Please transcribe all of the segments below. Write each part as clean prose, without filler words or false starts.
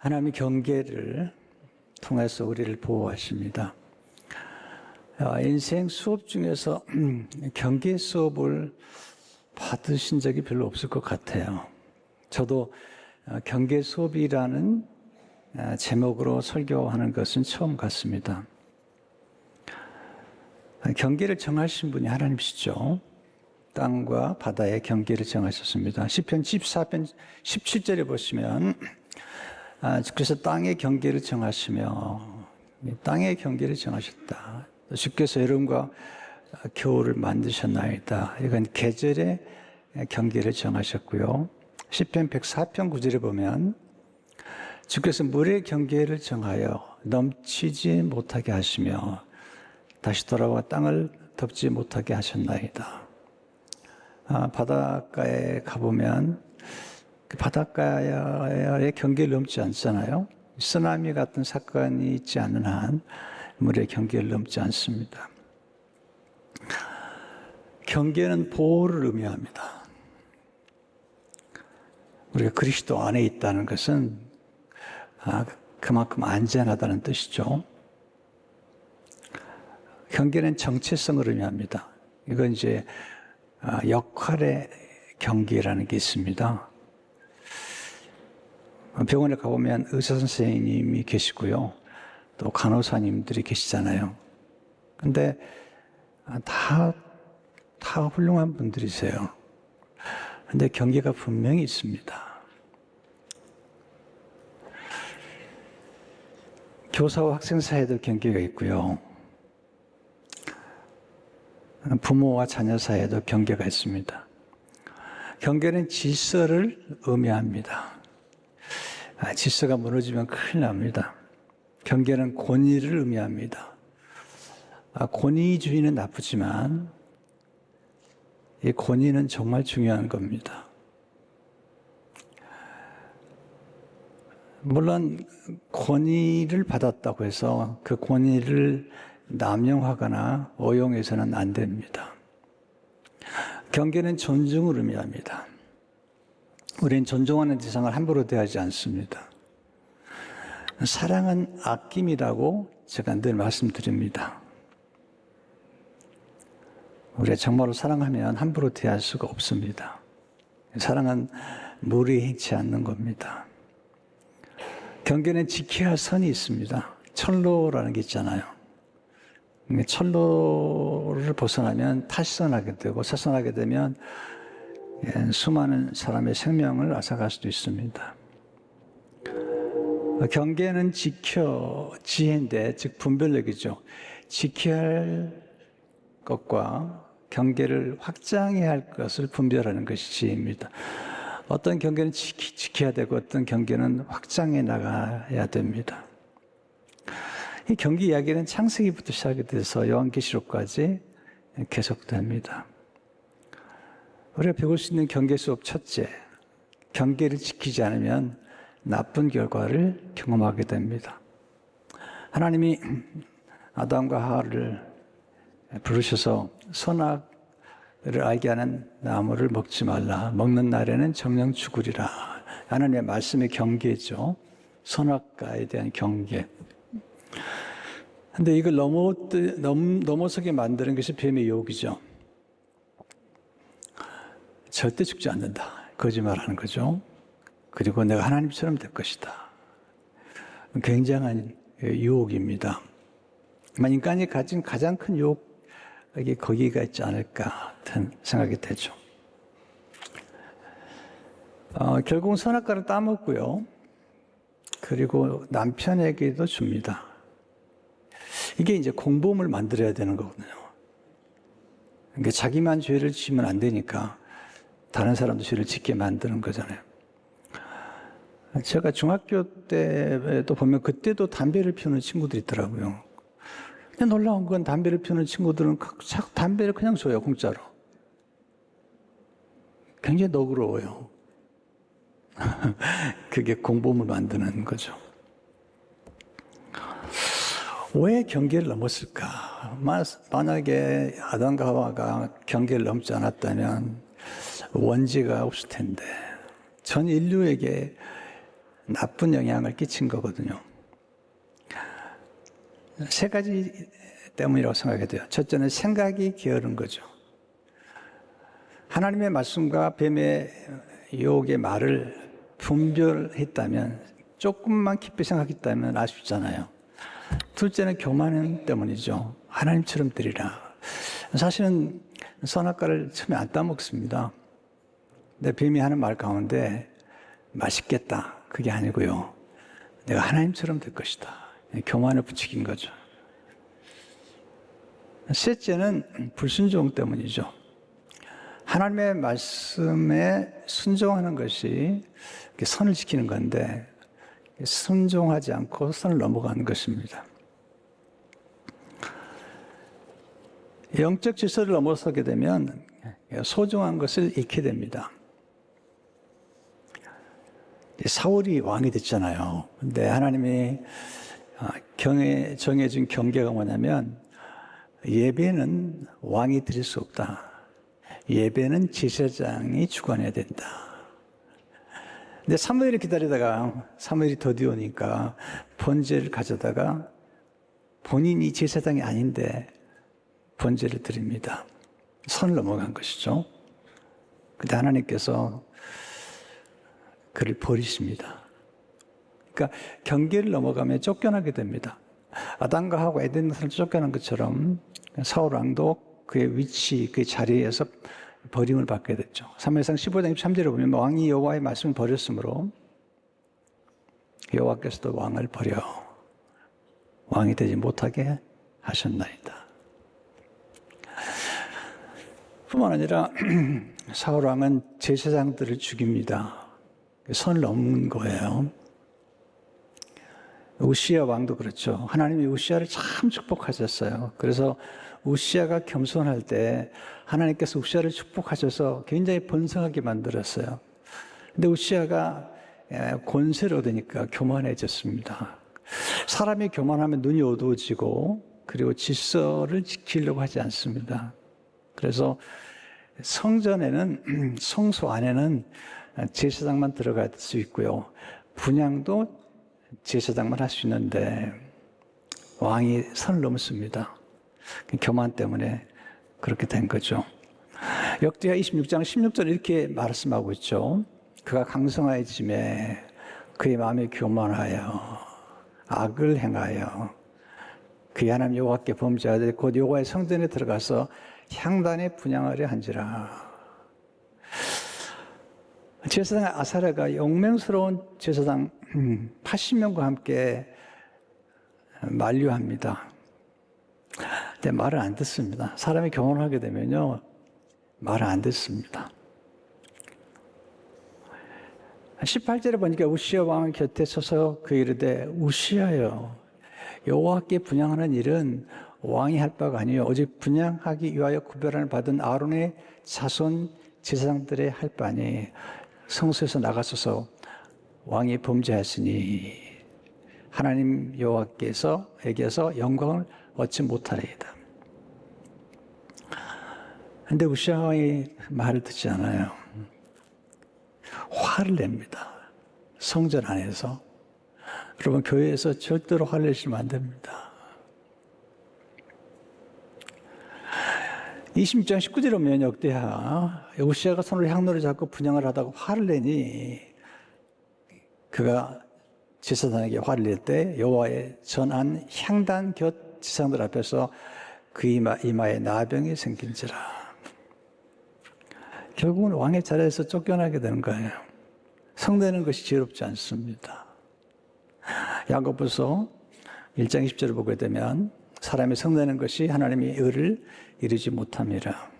하나님의 경계를 통해서 우리를 보호하십니다. 인생 수업 중에서 경계 수업을 받으신 적이 별로 없을 것 같아요. 저도 경계 수업이라는 제목으로 설교하는 것은 처음 같습니다. 경계를 정하신 분이 하나님이시죠. 땅과 바다의 경계를 정하셨습니다. 시편 14편 17절에 보시면 그래서 땅의 경계를 정하시며 땅의 경계를 정하셨다. 주께서 여름과 겨울을 만드셨나이다. 이건 계절의 경계를 정하셨고요. 시편 104편 9절에 보면 주께서 물의 경계를 정하여 넘치지 못하게 하시며 다시 돌아와 땅을 덮지 못하게 하셨나이다. 바닷가에 가보면 그 바닷가의 경계를 넘지 않잖아요. 쓰나미 같은 사건이 있지 않는 한 물의 경계를 넘지 않습니다. 경계는 보호를 의미합니다. 우리가 그리스도 안에 있다는 것은 그만큼 안전하다는 뜻이죠. 경계는 정체성을 의미합니다. 이건 이제 역할의 경계라는 게 있습니다. 병원에 가보면 의사 선생님이 계시고요. 또 간호사님들이 계시잖아요. 근데 다 훌륭한 분들이세요. 근데 경계가 분명히 있습니다. 교사와 학생 사이에도 경계가 있고요. 부모와 자녀 사이에도 경계가 있습니다. 경계는 질서를 의미합니다. 질서가 무너지면 큰일 납니다. 경계는 권위를 의미합니다. 권위주의는 나쁘지만 이 권위는 정말 중요한 겁니다. 물론 권위를 받았다고 해서 그 권위를 남용하거나 오용해서는 안 됩니다. 경계는 존중을 의미합니다. 우리는 존중하는 대상을 함부로 대하지 않습니다. 사랑은 아낌이라고 제가 늘 말씀드립니다. 우리가 정말로 사랑하면 함부로 대할 수가 없습니다. 사랑은 무리해치 않는 겁니다. 경계는 지켜야 할 선이 있습니다. 철로라는 게 있잖아요. 철로를 벗어나면 탈선하게 되고 탈선하게 되면 수많은 사람의 생명을 앗아갈 수도 있습니다. 경계는 지혜인데 즉 분별력이죠. 지켜야 할 것과 경계를 확장해야 할 것을 분별하는 것이 지혜입니다. 어떤 경계는 지켜야 되고 어떤 경계는 확장해 나가야 됩니다. 이 경계 이야기는 창세기부터 시작이 돼서 요한계시록까지 계속됩니다. 우리가 배울 수 있는 경계 수업 첫째, 경계를 지키지 않으면 나쁜 결과를 경험하게 됩니다. 하나님이 아담과 하와를 부르셔서 선악을 알게 하는 나무를 먹지 말라. 먹는 날에는 정령 죽으리라. 하나님의 말씀의 경계죠. 선악과에 대한 경계. 근데 이걸 넘어서게 만드는 것이 뱀의 유혹이죠. 절대 죽지 않는다. 거짓말하는 거죠. 그리고 내가 하나님처럼 될 것이다. 굉장한 유혹입니다. 인간이 가진 가장 큰 유혹이 거기가 있지 않을까 같은 생각이 되죠. 결국은 선악과를 따먹고요. 그리고 남편에게도 줍니다. 이게 이제 공범을 만들어야 되는 거거든요. 그러니까 자기만 죄를 지으면 안 되니까 다른 사람도 죄를 짓게 만드는 거잖아요. 제가 중학교 때도 보면 그때도 담배를 피우는 친구들이 있더라고요. 근데 놀라운 건 담배를 피우는 친구들은 담배를 그냥 줘요, 공짜로. 굉장히 너그러워요. 그게 공범을 만드는 거죠. 왜 경계를 넘었을까? 만약에 아담과 하와가 경계를 넘지 않았다면 원죄가 없을 텐데 전 인류에게 나쁜 영향을 끼친 거거든요. 세 가지 때문이라고 생각이 돼요. 첫째는 생각이 게으른 거죠. 하나님의 말씀과 뱀의 유혹의 말을 분별했다면, 조금만 깊이 생각했다면 알 수 있잖아요. 둘째는 교만 때문이죠. 하나님처럼 되리라. 사실은 선악과를 처음에 안 따먹습니다. 근데 뱀이 하는 말 가운데 맛있겠다, 그게 아니고요, 내가 하나님처럼 될 것이다, 교만을 부추긴 거죠. 셋째는 불순종 때문이죠. 하나님의 말씀에 순종하는 것이 선을 지키는 건데 순종하지 않고 선을 넘어가는 것입니다. 영적 질서를 넘어서게 되면 소중한 것을 잃게 됩니다. 사울이 왕이 됐잖아요. 근데 하나님이 정해준 경계가 뭐냐면, 예배는 왕이 드릴 수 없다. 예배는 제사장이 주관해야 된다. 근데 사무엘을 기다리다가 사무엘이 더디 오니까 번제를 가져다가 본인이 제사장이 아닌데 번제를 드립니다. 선을 넘어간 것이죠. 근데 하나님께서 그를 버리십니다. 그러니까 경계를 넘어가면 쫓겨나게 됩니다. 아담과 하와 에덴 동산을 쫓겨난 것처럼 사울 왕도 그의 위치, 그의 자리에서 버림을 받게 됐죠. 사무엘상 15장 23절에 보면 왕이 여호와의 말씀을 버렸으므로 여호와께서도 왕을 버려 왕이 되지 못하게 하셨나이다. 뿐만 아니라 사울 왕은 제사장들을 죽입니다. 선을 넘은 거예요. 우시야 왕도 그렇죠. 하나님이 우시야를 참 축복하셨어요. 그래서 우시야가 겸손할 때 하나님께서 우시야를 축복하셔서 굉장히 번성하게 만들었어요. 근데 우시야가 권세를 얻으니까 교만해졌습니다. 사람이 교만하면 눈이 어두워지고 그리고 질서를 지키려고 하지 않습니다. 그래서 성전에는, 성소 안에는 제사장만 들어갈 수 있고요, 분향도 제사장만 할 수 있는데 왕이 선을 넘었습니다. 교만 때문에 그렇게 된 거죠. 역대하 26장 16절 이렇게 말씀하고 있죠. 그가 강성하여짐에 그의 마음이 교만하여 악을 행하여 그의 하나님 여호와께 범죄하되 곧 여호와의 성전에 들어가서 향단에 분향하려 한지라. 제사장 아사랴가 영맹스러운 제사장 80명과 함께 만류합니다. 근데 말을 안 듣습니다. 사람이 교만하게 되면요, 말을 안 듣습니다. 18절에 보니까 우시야 왕 곁에 서서 그 이르되 우시야여, 여호와께 분향하는 일은 왕이 할 바가 아니요 오직 분향하기 위하여 구별을 받은 아론의 자손 제사장들의 할 바니 성소에서 나가소서 왕이 범죄하였으니 하나님 여호와께서에게서 영광을 얻지 못하리이다. 그런데 우시야 왕이 말을 듣지 않아요. 화를 냅니다. 성전 안에서. 여러분, 교회에서 절대로 화를 내시면 안 됩니다. 26장 19절에 보면 역대하 우시야가 손으로 향로를 잡고 분향을 하다가 화를 내니 그가 제사장에게 화를 낼 때 여호와의 전한 향단 곁 제사장들 앞에서 그 이마에 나병이 생긴지라. 결국은 왕의 자리에서 쫓겨나게 되는 거예요. 성내는 것이 지혜롭지 않습니다. 야고보서 1장 20절을 보게 되면 사람이 성내는 것이 하나님의 의를 이루지 못함이라.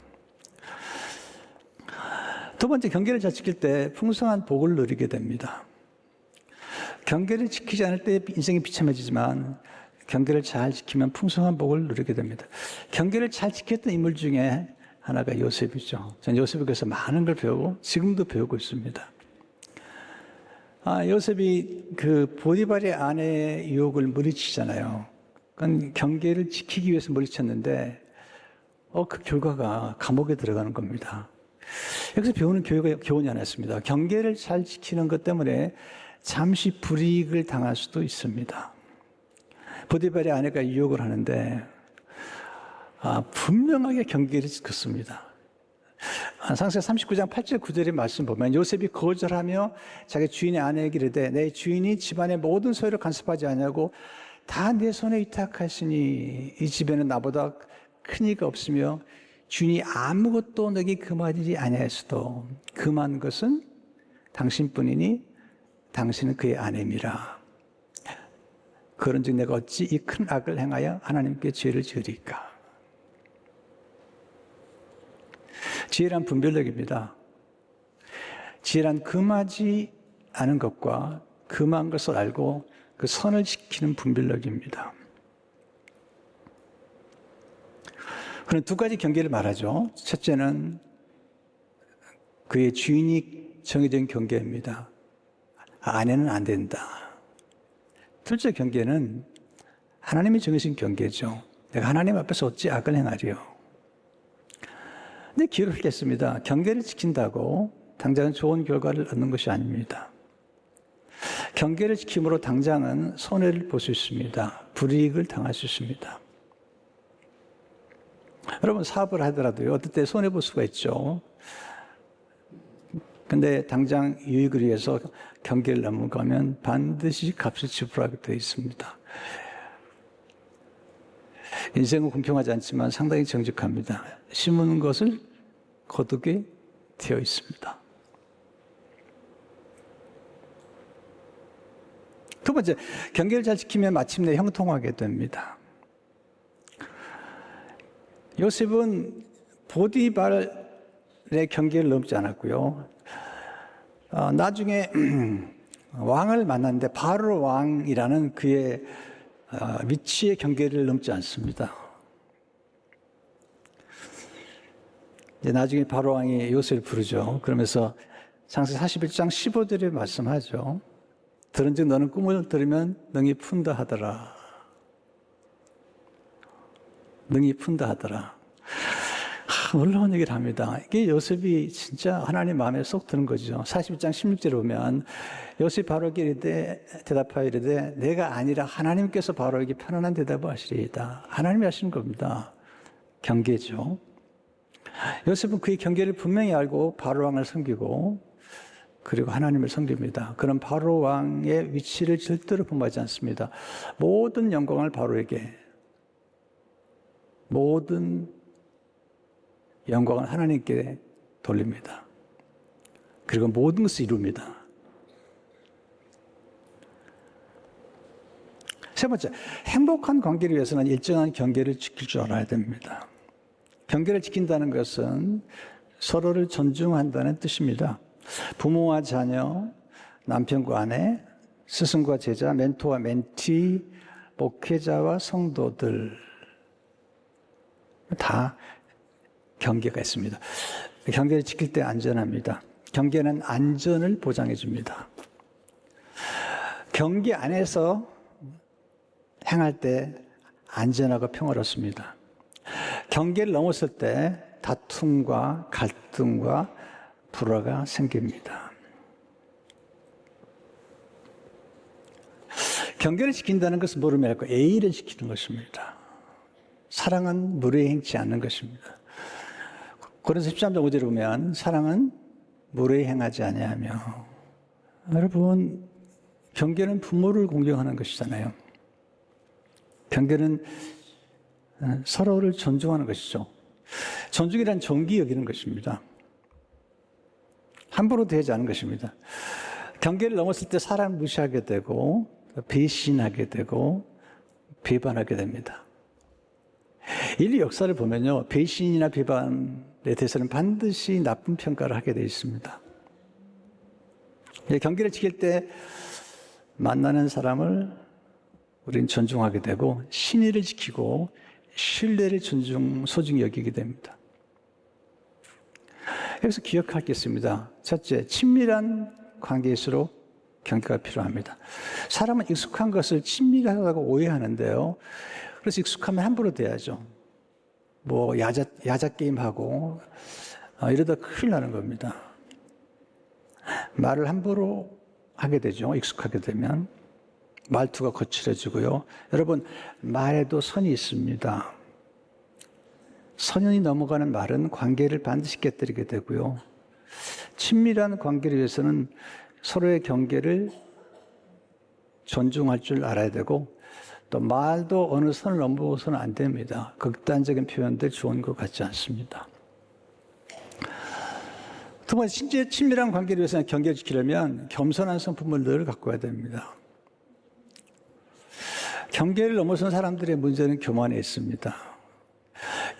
두 번째, 경계를 잘 지킬 때 풍성한 복을 누리게 됩니다. 경계를 지키지 않을 때 인생이 비참해지지만 경계를 잘 지키면 풍성한 복을 누리게 됩니다. 경계를 잘 지켰던 인물 중에 하나가 요셉이죠. 저는 요셉에게서 많은 걸 배우고 지금도 배우고 있습니다. 요셉이 그 보디발의 아내의 유혹을 물리치잖아요. 그건 경계를 지키기 위해서 물리쳤는데 그 결과가 감옥에 들어가는 겁니다. 여기서 배우는 교훈이 하나 있습니다. 경계를 잘 지키는 것 때문에 잠시 불이익을 당할 수도 있습니다. 보디발의 아내가 유혹을 하는데 분명하게 경계를 지켰습니다. 창세기 39장 8절 9절의 말씀 보면 요셉이 거절하며 자기 주인의 아내에게 이르되 내 주인이 집안의 모든 소유를 간섭하지 아니하고 다 내 손에 위탁하시니 이 집에는 나보다 큰 이가 없으며 주인이 아무것도 너에게 금하지 아니하였어도 금한 것은 당신뿐이니 당신은 그의 아내임이라. 그런즉 내가 어찌 이 큰 악을 행하여 하나님께 죄를 지으리까. 지혜란 분별력입니다. 지혜란 금하지 않은 것과 금한 것을 알고 그 선을 지키는 분별력입니다. 그런 두 가지 경계를 말하죠. 첫째는 그의 주인이 정해진 경계입니다. 아내는 안 된다. 둘째 경계는 하나님이 정해진 경계죠. 내가 하나님 앞에서 어찌 악을 행하리요. 근데 기록했습니다. 경계를 지킨다고 당장은 좋은 결과를 얻는 것이 아닙니다. 경계를 지킴으로 당장은 손해를 볼 수 있습니다. 불이익을 당할 수 있습니다. 여러분 사업을 하더라도요. 어떨 때 손해 볼 수가 있죠. 근데 당장 유익을 위해서 경계를 넘어가면 반드시 값을 지불하게 되어 있습니다. 인생은 공평하지 않지만 상당히 정직합니다. 심은 것을 거두게 되어 있습니다. 두 번째, 경계를 잘 지키면 마침내 형통하게 됩니다. 요셉은 보디발의 경계를 넘지 않았고요. 나중에 왕을 만났는데 바로 왕이라는 그의 위치의 경계를 넘지 않습니다. 이제 나중에 바로 왕이 요셉을 부르죠. 그러면서 창세기 41장 15절에 말씀하죠. 들은즉 너는 꿈을 들으면 능히 푼다 하더라. 능히 푼다 하더라. 놀라운 얘기를 합니다. 이게 요셉이 진짜 하나님 마음에 쏙 드는 거죠. 41장 16절에 보면 요셉이 바로에게 이르되 대답하여 이르되 내가 아니라 하나님께서 바로에게 편안한 대답을 하시리이다. 하나님이 하시는 겁니다. 경계죠. 요셉은 그의 경계를 분명히 알고 바로 왕을 섬기고 그리고 하나님을 섬깁니다. 그런 바로 왕의 위치를 절대로 범하지 않습니다. 모든 영광을 바로에게, 모든 영광을 하나님께 돌립니다. 그리고 모든 것을 이룹니다. 세 번째, 행복한 관계를 위해서는 일정한 경계를 지킬 줄 알아야 됩니다. 경계를 지킨다는 것은 서로를 존중한다는 뜻입니다. 부모와 자녀, 남편과 아내, 스승과 제자, 멘토와 멘티, 목회자와 성도들 다 경계가 있습니다. 경계를 지킬 때 안전합니다. 경계는 안전을 보장해 줍니다. 경계 안에서 행할 때 안전하고 평화롭습니다. 경계를 넘었을 때 다툼과 갈등과 불화가 생깁니다. 경계를 지킨다는 것은 뭐를 말할까? 예의를 지키는 것입니다. 사랑은 무례히 행치 않는 것입니다. 고린도서 13장 5절에 보면 사랑은 무례히 행하지 아니하며, 여러분 경계는 부모를 공경하는 것이잖아요. 경계는 서로를 존중하는 것이죠. 존중이란 정기 여기는 것입니다. 함부로 대하지 않는 것입니다. 경계를 넘었을 때 사람을 무시하게 되고 배신하게 되고 배반하게 됩니다. 인류 역사를 보면요, 배신이나 배반에 대해서는 반드시 나쁜 평가를 하게 되어 있습니다. 경계를 지킬 때 만나는 사람을 우리는 존중하게 되고 신의를 지키고 신뢰를 소중히 여기게 됩니다. 여기서 기억할 게 있습니다. 첫째, 친밀한 관계일수록 경계가 필요합니다. 사람은 익숙한 것을 친밀하다고 오해하는데요. 그래서 익숙하면 함부로 대하죠. 뭐 야자 게임하고 이러다 큰일 나는 겁니다. 말을 함부로 하게 되죠. 익숙하게 되면. 말투가 거칠어지고요. 여러분, 말에도 선이 있습니다. 선이 넘어가는 말은 관계를 반드시 깨뜨리게 되고요. 친밀한 관계를 위해서는 서로의 경계를 존중할 줄 알아야 되고, 또 말도 어느 선을 넘어서는 안 됩니다. 극단적인 표현들 좋은 것 같지 않습니다. 두 번째, 진짜 친밀한 관계를 위해서는 경계를 지키려면 겸손한 성품을 늘 갖고 와야 됩니다. 경계를 넘어선 사람들의 문제는 교만에 있습니다.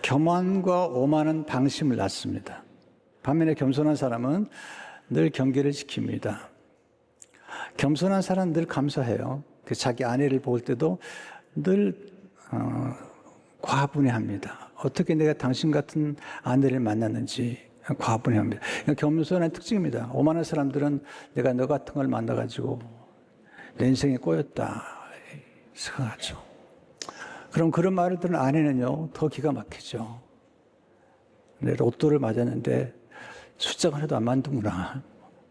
교만과 오만은 방심을 낳습니다. 반면에 겸손한 사람은 늘 경계를 지킵니다. 겸손한 사람은 늘 감사해요. 자기 아내를 볼 때도 늘 과분해합니다. 어떻게 내가 당신 같은 아내를 만났는지 과분해합니다. 겸손한 특징입니다. 오만한 사람들은 내가 너 같은 걸 만나가지고 내 인생에 꼬였다 생각하죠. 그럼 그런 말을 들은 아내는요, 더 기가 막히죠. 내 로또를 맞았는데 숫자가 하나도 안 맞는구나.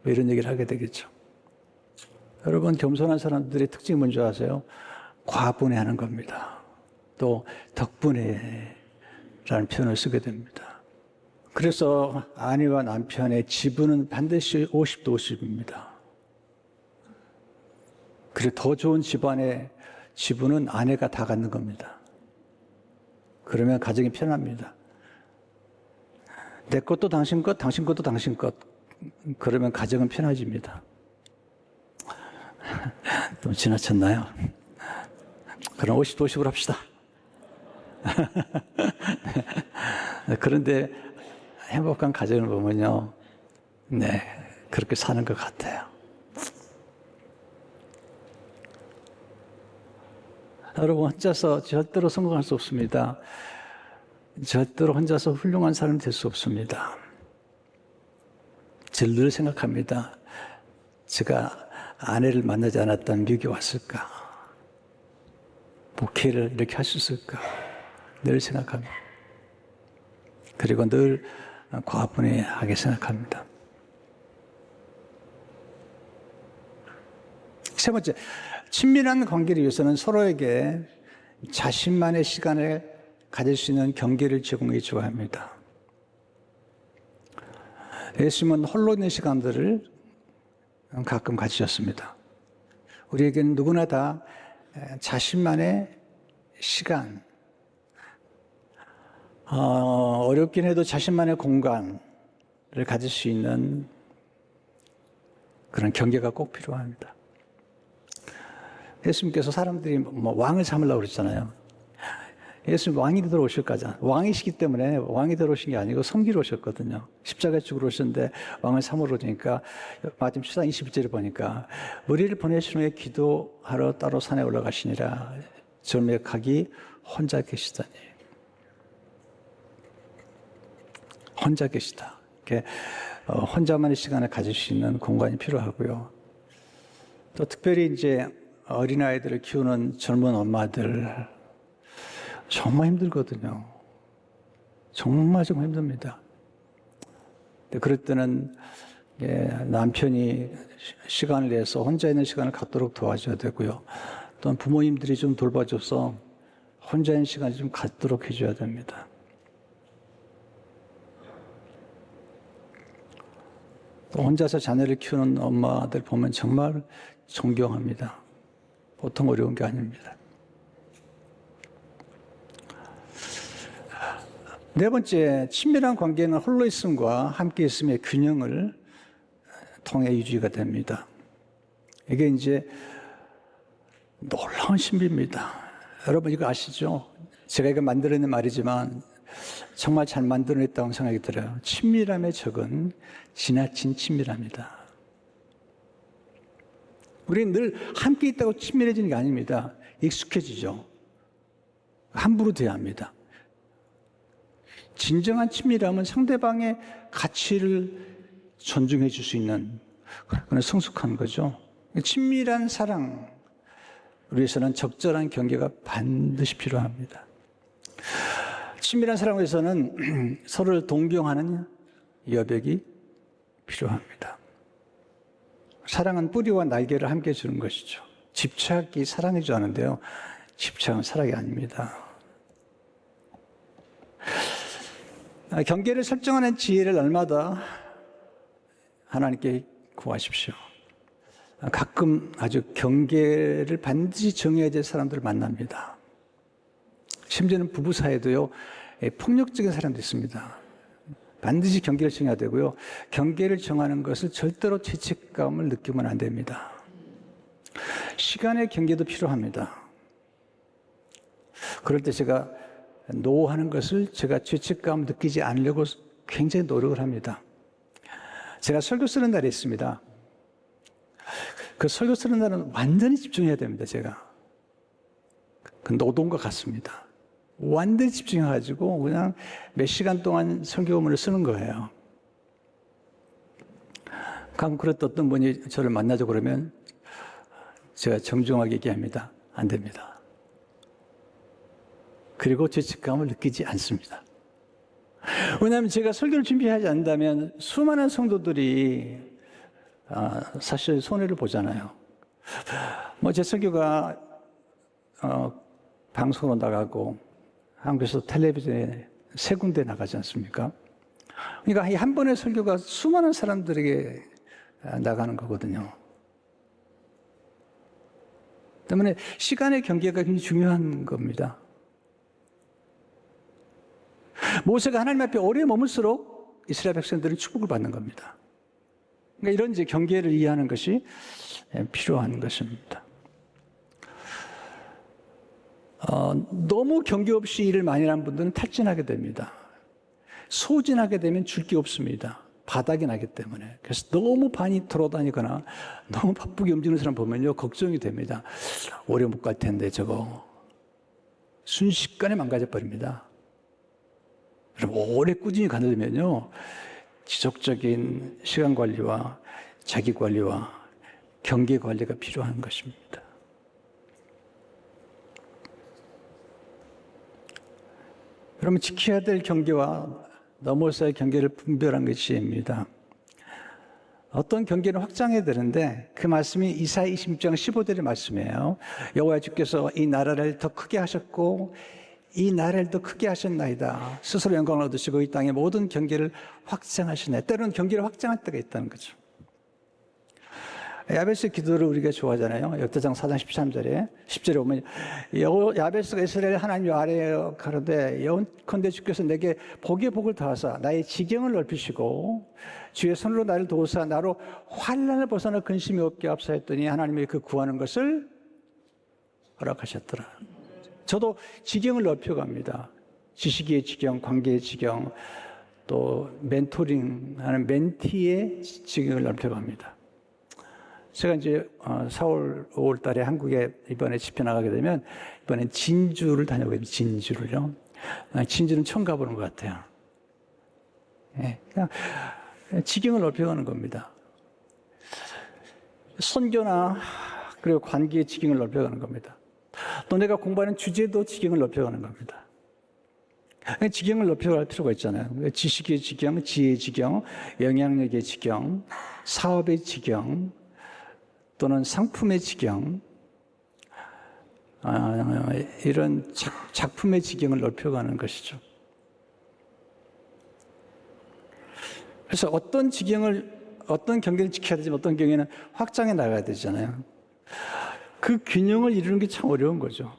이런 얘기를 하게 되겠죠. 여러분, 겸손한 사람들의 특징이 뭔지 아세요? 과분해하는 겁니다. 또 덕분에라는 표현을 쓰게 됩니다. 그래서 아내와 남편의 지분은 반드시 50대 50입니다. 그리고 더 좋은 집안의 지분은 아내가 다 갖는 겁니다. 그러면 가정이 편합니다. 내 것도 당신 것, 당신 것도 당신 것. 그러면 가정은 편해집니다. 좀 지나쳤나요? 그럼 50, 50으로 합시다. 그런데 행복한 가정을 보면요, 네, 그렇게 사는 것 같아요. 여러분, 혼자서 절대로 성공할 수 없습니다. 절대로 혼자서 훌륭한 사람이 될 수 없습니다. 저는 늘 생각합니다. 제가 아내를 만나지 않았다면 미국에 왔을까? 목회를 이렇게 할 수 있을까? 늘 생각합니다. 그리고 늘 과분해하게 생각합니다. 세 번째, 친밀한 관계를 위해서는 서로에게 자신만의 시간을 가질 수 있는 경계를 제공해 줘야 합니다. 예수님은 홀로 있는 시간들을 가끔 가지셨습니다. 우리에게는 누구나 다 자신만의 시간, 어렵긴 해도 자신만의 공간을 가질 수 있는 그런 경계가 꼭 필요합니다. 예수님께서 사람들이 왕을 삼으려고 그랬잖아요. 예수님 왕이 들어오실 거잖아요. 왕이시기 때문에 왕이 들어오신 게 아니고 섬기러 오셨거든요. 십자가에 죽으러 오셨는데 왕을 삼으러 오니까 마태복음 14장 21절을 보니까 무리를 보내신 후에 기도하러 따로 산에 올라가시니라. 절맥하기 혼자 계시다니. 혼자 계시다. 이렇게 혼자만의 시간을 가질 수 있는 공간이 필요하고요. 또 특별히 이제 어린아이들을 키우는 젊은 엄마들 정말 힘들거든요. 정말 힘듭니다. 그럴 때는 남편이 시간을 내서 혼자 있는 시간을 갖도록 도와줘야 되고요. 또한 부모님들이 좀 돌봐줘서 혼자 있는 시간을 좀 갖도록 해줘야 됩니다. 또 혼자서 자녀를 키우는 엄마들 보면 정말 존경합니다. 보통 어려운 게 아닙니다. 네 번째, 친밀한 관계는 홀로 있음과 함께 있음의 균형을 통해 유지가 됩니다. 이게 이제 놀라운 신비입니다. 여러분 이거 아시죠? 제가 이거 만들어낸 말이지만 정말 잘 만들어냈다고 생각이 들어요. 친밀함의 적은 지나친 친밀함이다. 우리는 늘 함께 있다고 친밀해지는 게 아닙니다. 익숙해지죠. 함부로 돼야 합니다. 진정한 친밀함은 상대방의 가치를 존중해 줄 수 있는 그런 성숙한 거죠. 친밀한 사랑을 위해서는 적절한 경계가 반드시 필요합니다. 친밀한 사랑을 위해서는 서로를 동경하는 여백이 필요합니다. 사랑은 뿌리와 날개를 함께 주는 것이죠. 집착이 사랑인 줄 아는데요. 집착은 사랑이 아닙니다. 경계를 설정하는 지혜를 날마다 하나님께 구하십시오. 가끔 아주 경계를 반드시 정해야 될 사람들을 만납니다. 심지어는 부부 사이에도요, 폭력적인 사람도 있습니다. 반드시 경계를 정해야 되고요. 경계를 정하는 것을 절대로 죄책감을 느끼면 안 됩니다. 시간의 경계도 필요합니다. 그럴 때 제가 노하는 것을 제가 죄책감을 느끼지 않으려고 굉장히 노력을 합니다. 제가 설교 쓰는 날이 있습니다. 그 설교 쓰는 날은 완전히 집중해야 됩니다, 제가. 그 노동과 같습니다. 완전히 집중해가지고 그냥 몇 시간 동안 설교문을 쓰는 거예요. 가끔 그랬던 어떤 분이 저를 만나죠 그러면 제가 정중하게 얘기합니다. 안 됩니다. 그리고 죄책감을 느끼지 않습니다. 왜냐하면 제가 설교를 준비하지 않는다면 수많은 성도들이 사실 손해를 보잖아요. 제 설교가 방송으로 나가고 한국에서 텔레비전에 3군데 나가지 않습니까? 그러니까 한 번의 설교가 수많은 사람들에게 나가는 거거든요. 때문에 시간의 경계가 굉장히 중요한 겁니다. 모세가 하나님 앞에 오래 머물수록 이스라엘 백성들은 축복을 받는 겁니다. 그러니까 이런 이제 경계를 이해하는 것이 필요한 것입니다. 너무 경계 없이 일을 많이 하는 분들은 탈진하게 됩니다. 소진하게 되면 줄 게 없습니다. 바닥이 나기 때문에. 그래서 너무 많이 돌아다니거나 너무 바쁘게 움직이는 사람 보면요, 걱정이 됩니다. 오래 못 갈 텐데 저거. 순식간에 망가져 버립니다. 여러분, 오래 꾸준히 가려면요, 지속적인 시간 관리와 자기 관리와 경계 관리가 필요한 것입니다. 그러면 지켜야 될 경계와 넘어서야 경계를 분별한 것이 지혜입니다. 어떤 경계는 확장해야 되는데 그 말씀이 이사야 26장 15절의 말씀이에요. 여호와 주께서 이 나라를 더 크게 하셨고 이 나라를 더 크게 하셨나이다. 스스로 영광을 얻으시고 이 땅의 모든 경계를 확장하시네. 때로는 경계를 확장할 때가 있다는 거죠. 야베스 기도를 우리가 좋아하잖아요. 역대장 4장 13절에 10절에 보면 야베스가 이스라엘 하나님 아래에 가로되 예언컨대 주께서 내게 복의 복을 더하사 나의 지경을 넓히시고 주의 손으로 나를 도우사 나로 환난을 벗어나 근심이 없게 합사했더니 하나님이 그 구하는 것을 허락하셨더라. 저도 지경을 넓혀갑니다. 지식의 지경, 관계의 지경, 또 멘토링하는 멘티의 지경을 넓혀갑니다. 제가 이제 4월, 5월 달에 한국에 이번에 집회 나가게 되면 이번엔 진주를 다녀오게 됩니다. 진주를요. 진주는 처음 가보는 것 같아요. 네, 그냥 지경을 넓혀가는 겁니다. 선교나 그리고 관계의 지경을 넓혀가는 겁니다. 또 내가 공부하는 주제도 지경을 높여가는 겁니다. 지경을 높여갈 필요가 있잖아요. 지식의 지경, 지혜의 지경, 영향력의 지경, 사업의 지경, 또는 상품의 지경, 이런 작품의 지경을 높여가는 것이죠. 그래서 어떤 경계를 지켜야 되지만 어떤 경계는 확장해 나가야 되잖아요. 그 균형을 이루는 게 참 어려운 거죠.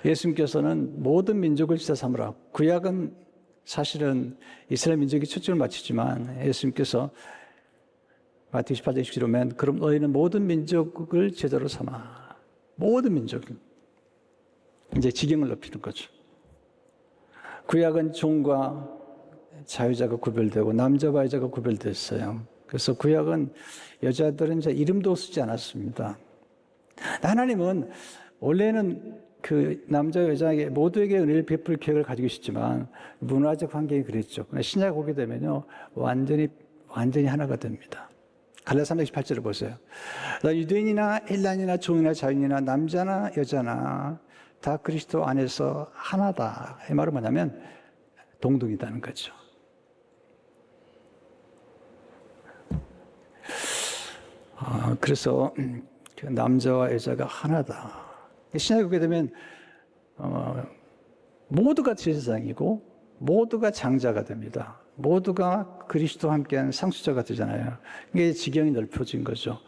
예수님께서는 모든 민족을 지사 삼으라. 구약은 사실은 이스라엘 민족이 초점을 맞추지만 예수님께서 마태복음 18장 20절에 보면 그럼 너희는 모든 민족을 제자로 삼아. 모든 민족. 이제 지경을 높이는 거죠. 구약은 종과 자유자가 구별되고 남자와 여자가 구별됐어요. 그래서 구약은 여자들은 이제 이름도 쓰지 않았습니다. 하나님은 원래는 그 남자 여자에게 모두에게 은혜를 베풀 계획을 가지고 있었지만 문화적 환경이 그랬죠. 신약 오게 되면요 완전히 하나가 됩니다. 갈라디아 3:18절을 보세요. 유대인이나 헬라인이나 종이나 자유인이나 남자나 여자나 다 그리스도 안에서 하나다. 이 말은 뭐냐면 동등이다는 거죠. 그래서 그 남자와 여자가 하나다. 신약에 보게 되면 모두가 제사장이고 모두가 장자가 됩니다. 모두가 그리스도와 함께한 상수자가 되잖아요. 이게 지경이 넓혀진 거죠.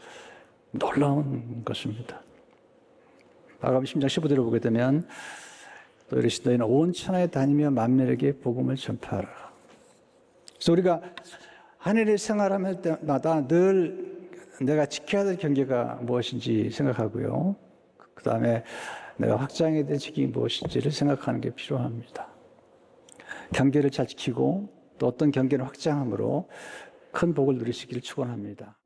놀라운 것입니다. 마가복음 10장 15절을 보게 되면 또 이르시되 너희는 온 천하에 다니며 만민에게 복음을 전파하라. 그래서 우리가 한 해를 생활할 때마다 늘 내가 지켜야 될 경계가 무엇인지 생각하고요. 그 다음에 내가 확장해야 될 직이 무엇인지를 생각하는 게 필요합니다. 경계를 잘 지키고 또 어떤 경계를 확장함으로 큰 복을 누리시기를 축원합니다.